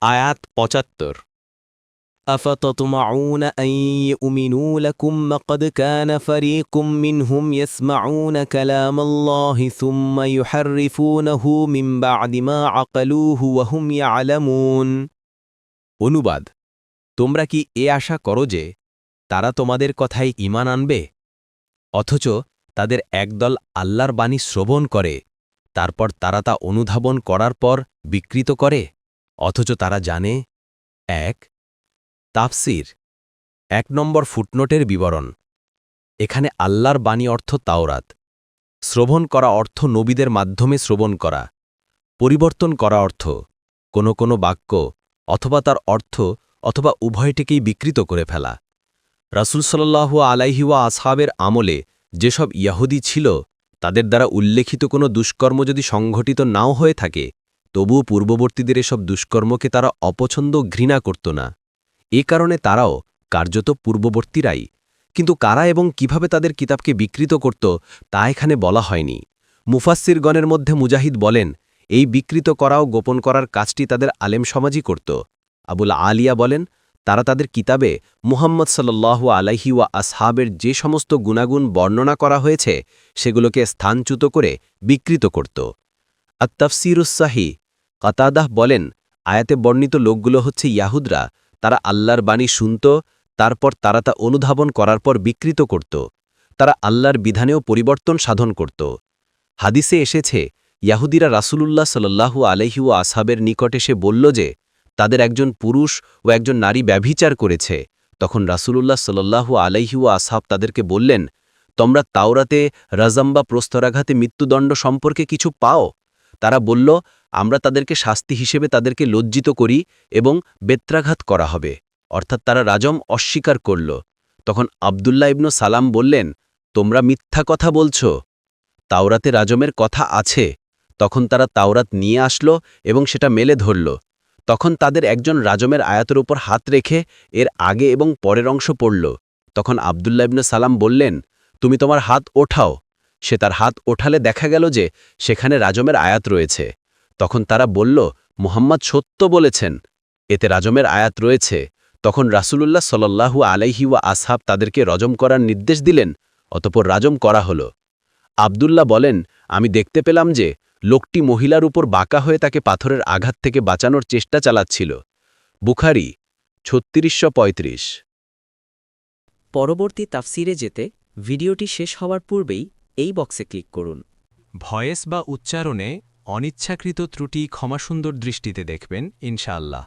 আয়াত ৭৫ أفتطمعون أن يؤمنوا لكم وقد كان فريق منهم يسمعون كلام الله ثم يحرفونه من بعد ما عقلوه وهم يعلمون অনুবাদ তোমরা কি এ আশা করো যে তারা তোমাদের কথায় ঈমান আনবে অথচ তাদের একদল আল্লাহর বাণী শ্রবণ করে তারপর তারা তা অনুধাবন করার পর বিকৃত করে অথচ তারা জানে ১ তাফসির ১ নম্বর ফুটনোটের বিবরণ এখানে আল্লাহর বাণী অর্থ তাওরাত শ্রবণ করা অর্থ নবীদের মাধ্যমে শ্রবণ করা পরিবর্তন করা অর্থ কোনো বাক্য অথবা তার অর্থ অথবা উভয়টিকেই বিকৃত করে ফেলা রাসূল সাল্লাল্লাহু আলাইহি ওয়া আসহাবের আমলে যেসব ইয়াহুদী ছিল তাদের দ্বারা উল্লেখিত কোনো দুষ্কর্ম যদি সংঘটিত নাও হয়ে থাকে তবুও পূর্ববর্তীদের এসব দুষ্কর্মকে তারা অপছন্দ ঘৃণা করত না এ কারণে তারাও কার্যত পূর্ববর্তীরাই কিন্তু কারা এবং কিভাবে তাদের কিতাবকে বিকৃত করত তা এখানে বলা হয়নি মুফাসসিরগণের মধ্যে মুজাহিদ বলেন এই বিকৃত করা ও গোপন করার কাজটি তাদের আলেম সমাজই করত আবুল আলিয়া বলেন তারা তাদের কিতাবে মুহাম্মদ সাল্লাল্লাহু আলাইহি ওয়া আসহাবের যে সমস্ত গুণাগুণ বর্ণনা করা হয়েছে সেগুলোকে স্থানচ্যুত করে বিকৃত করত আত-তাফসীরুস সাহিহ কাতাদাহ বলেন আয়াতে বর্ণিত লোকগুলো হচ্ছে ইয়াহুদরা তারা আল্লাহর বাণী শুনত তারপর তারা তা অনুধাবন করার পর বিকৃত করত তারা আল্লাহর বিধানেও পরিবর্তন সাধন করত হাদিসে এসেছে ইয়াহুদিরা রাসূলুল্লাহ সাল্লাল্লাহু আলাইহি ওয়া আসহাবের নিকট এসে বলল যে তাদের একজন পুরুষ ও একজন নারী ব্যভিচার করেছে তখন রাসূলুল্লাহ সাল্লাল্লাহু আলাইহি ওয়া আসহাব তাদেরকে বললেন তোমরা তাওরাতে রাজম বা প্রস্তরাঘাতে মৃত্যুদণ্ড সম্পর্কে কিছু পাও তারা বলল আমরা তাদেরকে শাস্তি হিসেবে তাদেরকে লজ্জিত করি এবং বেত্রাঘাত করা হবে অর্থাৎ তারা রাজম অস্বীকার করল তখন আব্দুল্লাহ ইবনু সালাম বললেন তোমরা মিথ্যা কথা বলছ তাওরাতে রাজমের কথা আছে তখন তারা তাওরাত নিয়ে আসলো এবং সেটা মেলে ধরল তখন তাদের একজন রাজমের আয়াতের উপর হাত রেখে এর আগে এবং পরের অংশ পড়ল তখন আব্দুল্লাহ ইবনু সালাম বললেন তুমি তোমার হাত ওঠাও সে তার হাত ওঠালে দেখা গেল যে সেখানে রাজমের আয়াত রয়েছে তখন তারা বলল মুহাম্মদ সত্য বলেছেন এতে রাজমের আয়াত রয়েছে তখন রাসূলুল্লাহ সাল্লাল্লাহু আলাইহি ওয়া আসহাব তাদেরকে রজম করার নির্দেশ দিলেন অতঃপর রাজম করা হল আব্দুল্লাহ বলেন আমি দেখতে পেলাম যে লোকটি মহিলার উপর বাঁকা হয়ে তাকে পাথরের আঘাত থেকে বাঁচানোর চেষ্টা চালাচ্ছিল বুখারী ৩৬৩৫ পরবর্তী তাফসিরে যেতে ভিডিওটি শেষ হওয়ার পূর্বেই এই বক্সে ক্লিক করুন ভয়েস বা উচ্চারণে অনিচ্ছাকৃত ত্রুটি ক্ষমাসুন্দর দৃষ্টিতে দেখবেন ইনশাআল্লাহ